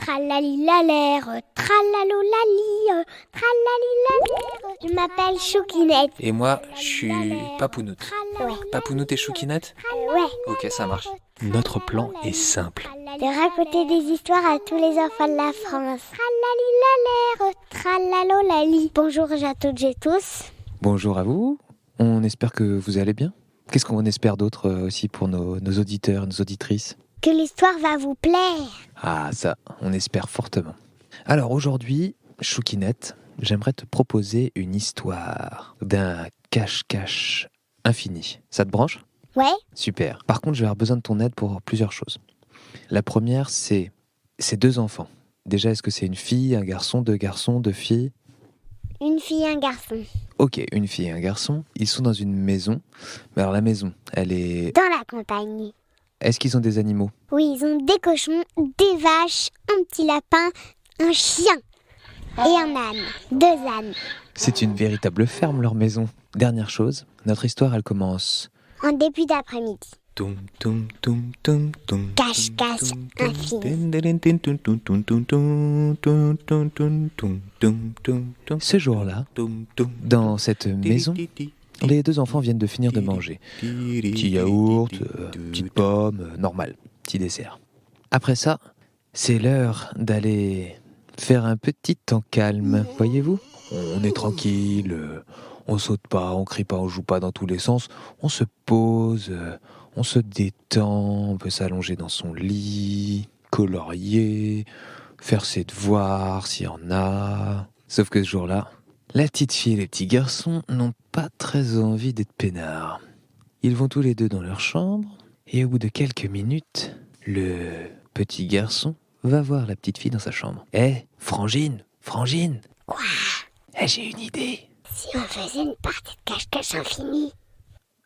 Tralalilalère, tralalolali, tralalilalère. Je m'appelle Choukinette. Et moi, je suis Papounoute. Ouais. Papounoute et Choukinette ? Ouais. Ok, ça marche. Notre plan est simple. De raconter des histoires à tous les enfants de la France. Tralalilalère, tralalolali. Bonjour à toutes et tous. Bonjour à vous. On espère que vous allez bien. Qu'est-ce qu'on espère d'autre aussi pour nos auditeurs, nos auditrices ? Que l'histoire va vous plaire. Ah, ça, on espère fortement. Alors aujourd'hui, Choukinette, j'aimerais te proposer une histoire d'un cache-cache infini. Ça te branche ? Ouais. Super. Par contre, je vais avoir besoin de ton aide pour plusieurs choses. La première, c'est deux enfants. Déjà, est-ce que c'est une fille, un garçon, deux filles ? Une fille et un garçon. Ok, une fille et un garçon. Ils sont dans une maison. Mais alors la maison, elle est... Dans la campagne. Est-ce qu'ils ont des animaux ? Oui, ils ont des cochons, des vaches, un petit lapin, un chien et un âne. 2 ânes. C'est une véritable ferme, leur maison. Dernière chose, notre histoire, elle commence... En début d'après-midi. Toum, toum, toum, toum, toum. Cache-cache infini. Ce jour-là, dans cette maison, les deux enfants viennent de finir de manger. Petit yaourt, petite pomme, normal, petit dessert. Après ça, c'est l'heure d'aller faire un petit temps calme, voyez-vous ? On est tranquille, on saute pas, on crie pas, on joue pas dans tous les sens, on se pose, on se détend, on peut s'allonger dans son lit, colorier, faire ses devoirs s'il y en a. Sauf que ce jour-là, la petite fille et les petits garçons n'ont pas très envie d'être peinards. Ils vont tous les deux dans leur chambre, et au bout de quelques minutes, le petit garçon va voir la petite fille dans sa chambre. « Hé, Frangine ! Quoi ? J'ai une idée !» Si on faisait une partie de cache-cache infini.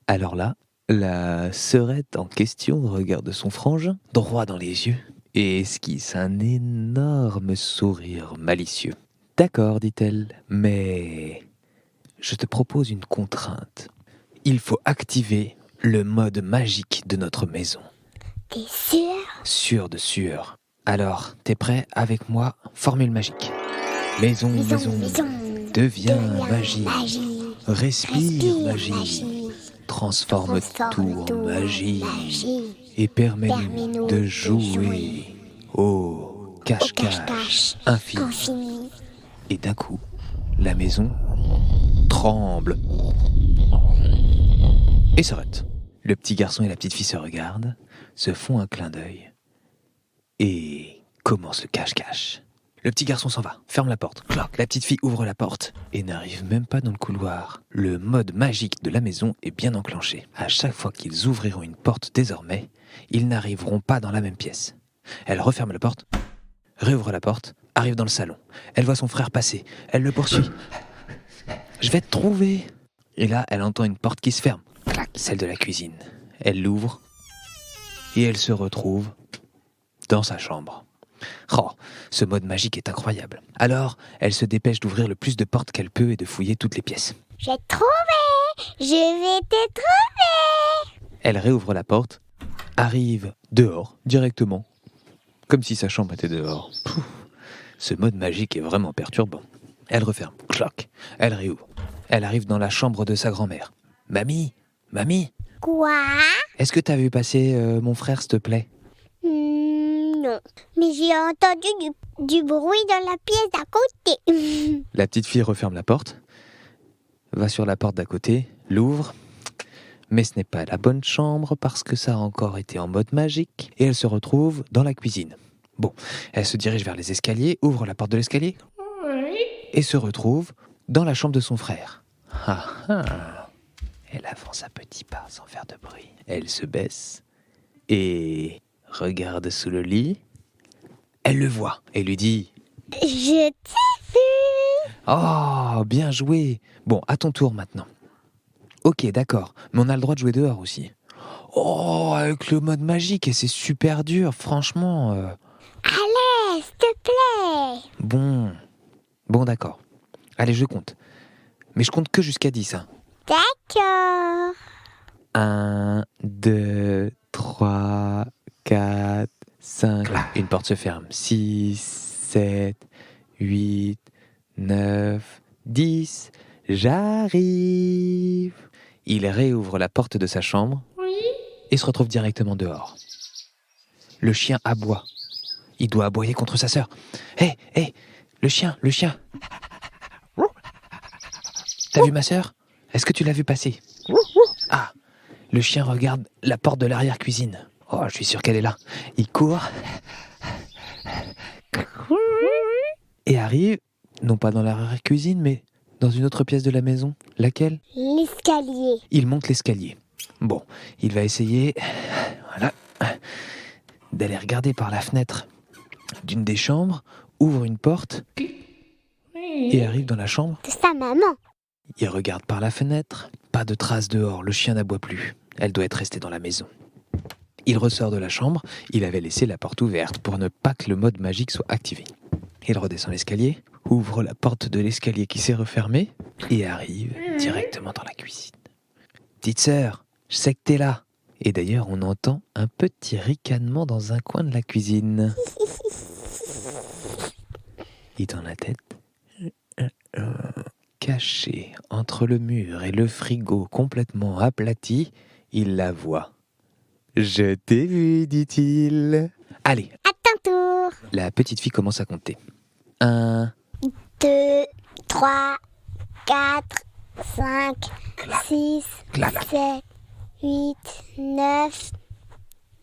Alors là, la sœurette en question regarde son frangin droit dans les yeux et esquisse un énorme sourire malicieux. « D'accord, dit-elle, mais je te propose une contrainte. Il faut activer le mode magique de notre maison. » T'es sûr ? Sûr de sûr. Alors, t'es prêt avec moi ? Formule magique. Maison. Deviens magie. Respire magie. Transforme tout en magie. Et permets-nous de jouer au cache-cache infini. Et d'un coup, la maison tremble et s'arrête. Le petit garçon et la petite fille se regardent, se font un clin d'œil et commence le cache-cache. Le petit garçon s'en va, ferme la porte. Clac. La petite fille ouvre la porte et n'arrive même pas dans le couloir. Le mode magique de la maison est bien enclenché. À chaque fois qu'ils ouvriront une porte désormais, ils n'arriveront pas dans la même pièce. Elle referme la porte, réouvre la porte, arrive dans le salon. Elle voit son frère passer, elle le poursuit. « Je vais te trouver !» Et là, elle entend une porte qui se ferme. Clac, celle de la cuisine. Elle l'ouvre et elle se retrouve dans sa chambre. Oh, ce mode magique est incroyable. Alors, elle se dépêche d'ouvrir le plus de portes qu'elle peut et de fouiller toutes les pièces. Je vais te trouver ! Je vais te trouver ! Elle réouvre la porte, arrive dehors, directement, comme si sa chambre était dehors. Pouf, ce mode magique est vraiment perturbant. Elle referme, clac, elle réouvre. Elle arrive dans la chambre de sa grand-mère. « Mamie ! Quoi ? Est-ce que t'as vu passer mon frère, s'il te plaît ?» Non. Mais j'ai entendu du bruit dans la pièce d'à côté. La petite fille referme la porte, va sur la porte d'à côté, l'ouvre, mais ce n'est pas la bonne chambre parce que ça a encore été en mode magique et elle se retrouve dans la cuisine. Bon, elle se dirige vers les escaliers, ouvre la porte de l'escalier et se retrouve dans la chambre de son frère. Ah ah. Elle avance à petits pas sans faire de bruit. Elle se baisse et regarde sous le lit. Elle le voit et lui dit « Je t'ai vu !» Oh, bien joué. Bon, à ton tour maintenant. Ok, d'accord, mais on a le droit de jouer dehors aussi. Oh, avec le mode magique, et c'est super dur, franchement. Allez, s'il te plaît. Bon, d'accord. Allez, je compte. Mais je compte que jusqu'à 10, hein. D'accord. 1, 2, 3, 4, 5, une porte se ferme. 6, 7, 8, 9, 10. J'arrive. Il réouvre la porte de sa chambre et se retrouve directement dehors. Le chien aboie. Il doit aboyer contre sa sœur. Hé, le chien. T'as vu ma sœur? Est-ce que tu l'as vu passer? Ah, le chien regarde la porte de l'arrière-cuisine. Oh, je suis sûr qu'elle est là. Il court et arrive, non pas dans l'arrière-cuisine, mais dans une autre pièce de la maison. Laquelle? L'escalier. Il monte l'escalier. Bon, il va essayer, voilà, d'aller regarder par la fenêtre d'une des chambres, ouvre une porte et arrive dans la chambre. De sa maman. Il regarde par la fenêtre, pas de traces dehors, le chien n'aboie plus. Elle doit être restée dans la maison. Il ressort de la chambre, il avait laissé la porte ouverte pour ne pas que le mode magique soit activé. Il redescend l'escalier, ouvre la porte de l'escalier qui s'est refermée et arrive directement dans la cuisine. Petite sœur, je sais que t'es là. Et d'ailleurs, on entend un petit ricanement dans un coin de la cuisine. Et dans la tête, caché entre le mur et le frigo complètement aplati, il la voit. « Je t'ai vu », dit-il. Allez, À ton tour. la petite fille commence à compter. 1, 2, 3, 4, 5, 6, 7, 8, 9,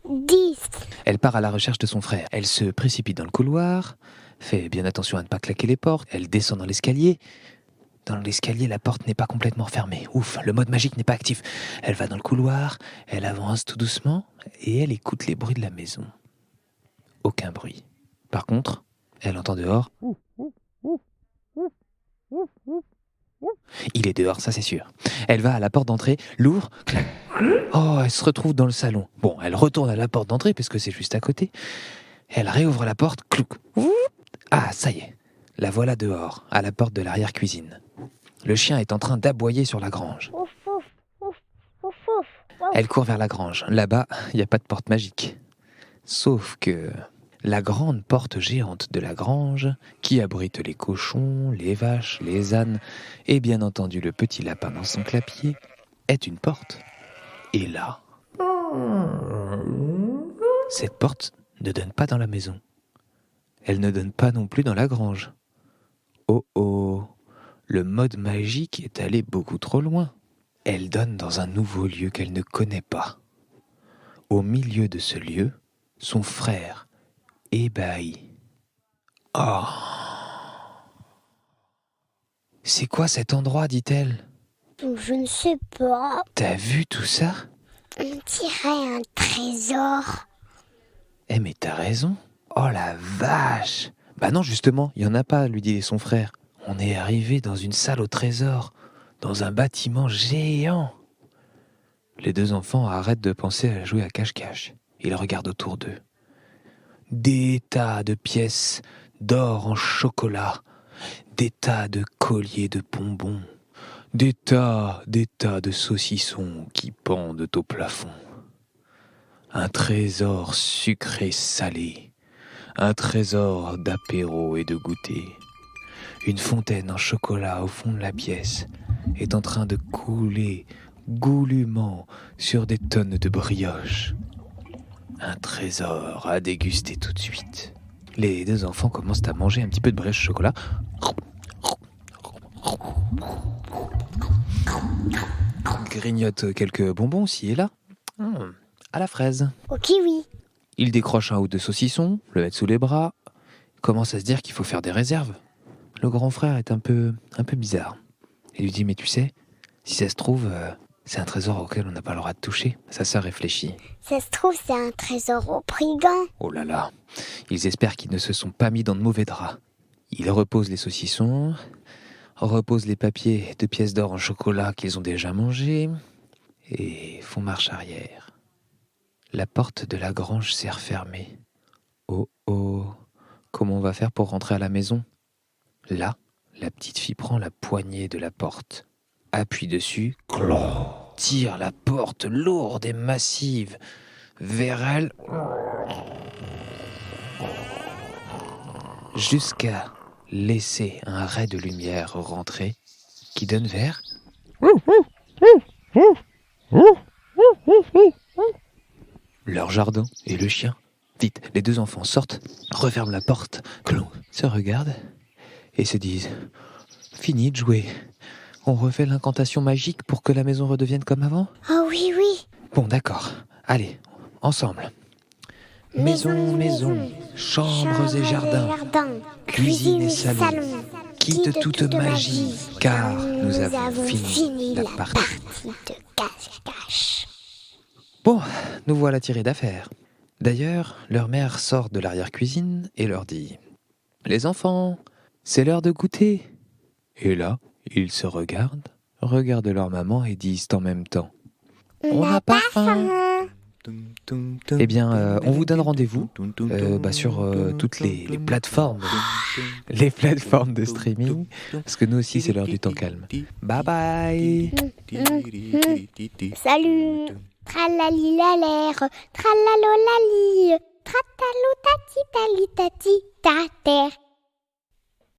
10. Elle part à la recherche de son frère. Elle se précipite dans le couloir, fait bien attention à ne pas claquer les portes. Elle descend dans l'escalier. Dans l'escalier, la porte n'est pas complètement fermée. Ouf, le mode magique n'est pas actif. Elle va dans le couloir, elle avance tout doucement et elle écoute les bruits de la maison. Aucun bruit. Par contre, elle entend dehors. Il est dehors, ça c'est sûr. Elle va à la porte d'entrée, l'ouvre, clac. Oh, elle se retrouve dans le salon. Bon, elle retourne à la porte d'entrée parce que c'est juste à côté. Elle réouvre la porte, clouc. Ah, ça y est. La voilà dehors, à la porte de l'arrière-cuisine. Le chien est en train d'aboyer sur la grange. Ouf, ouf, ouf, ouf, ouf. Elle court vers la grange. Là-bas, il n'y a pas de porte magique. Sauf que la grande porte géante de la grange, qui abrite les cochons, les vaches, les ânes et bien entendu le petit lapin dans son clapier, est une porte. Et là, cette porte ne donne pas dans la maison. Elle ne donne pas non plus dans la grange. Oh oh, le mode magique est allé beaucoup trop loin. Elle donne dans un nouveau lieu qu'elle ne connaît pas. Au milieu de ce lieu, son frère, ébahi. Oh! C'est quoi cet endroit, dit-elle? Je ne sais pas. T'as vu tout ça? On dirait un trésor. Eh mais t'as raison. Oh la vache! Bah non, justement, il y en a pas, lui dit son frère. On est arrivé dans une salle au trésor, dans un bâtiment géant. Les deux enfants arrêtent de penser à jouer à cache-cache. Ils regardent autour d'eux. Des tas de pièces d'or en chocolat, des tas de colliers de bonbons, des tas de saucissons qui pendent au plafond. Un trésor sucré-salé, un trésor d'apéro et de goûter. Une fontaine en chocolat au fond de la pièce est en train de couler goulûment sur des tonnes de brioches. Un trésor à déguster tout de suite. Les deux enfants commencent à manger un petit peu de brioche au chocolat. Grignotent quelques bonbons ci et là. À la fraise. Au kiwi. Il décroche un ou deux saucissons, le met sous les bras, commence à se dire qu'il faut faire des réserves. Le grand frère est un peu bizarre. Il lui dit, mais tu sais, si ça se trouve, c'est un trésor auquel on n'a pas le droit de toucher. Sa sœur réfléchit. Ça se trouve, c'est un trésor au brigand. Oh là là, ils espèrent qu'ils ne se sont pas mis dans de mauvais draps. Ils reposent les saucissons, reposent les papiers de pièces d'or en chocolat qu'ils ont déjà mangés, et font marche arrière. La porte de la grange s'est refermée. Oh oh, comment on va faire pour rentrer à la maison? Là, la petite fille prend la poignée de la porte, appuie dessus, tire la porte lourde et massive vers elle. jusqu'à laisser un ray de lumière rentrer qui donne vers leur jardin et le chien. Vite, les deux enfants sortent, referment la porte, se regardent et se disent « Fini de jouer. On refait l'incantation magique pour que la maison redevienne comme avant ?» Oh oui, oui. Bon, d'accord. Allez, ensemble. Maison, maison, chambres et jardins, cuisine et salon, quitte toute magie, car nous avons fini la partie de cache-cache. Bon, nous voilà tirés d'affaire. D'ailleurs, leur mère sort de l'arrière-cuisine et leur dit « Les enfants, c'est l'heure de goûter !» Et là, ils se regardent leur maman et disent en même temps « On n'a pas faim !» Eh bien, on vous donne rendez-vous sur toutes les plateformes, les plateformes de streaming, parce que nous aussi, c'est l'heure du temps calme. Bye bye. Salut. Tralali la l'air, tralalolali, tratalo tati tali tati ta terre.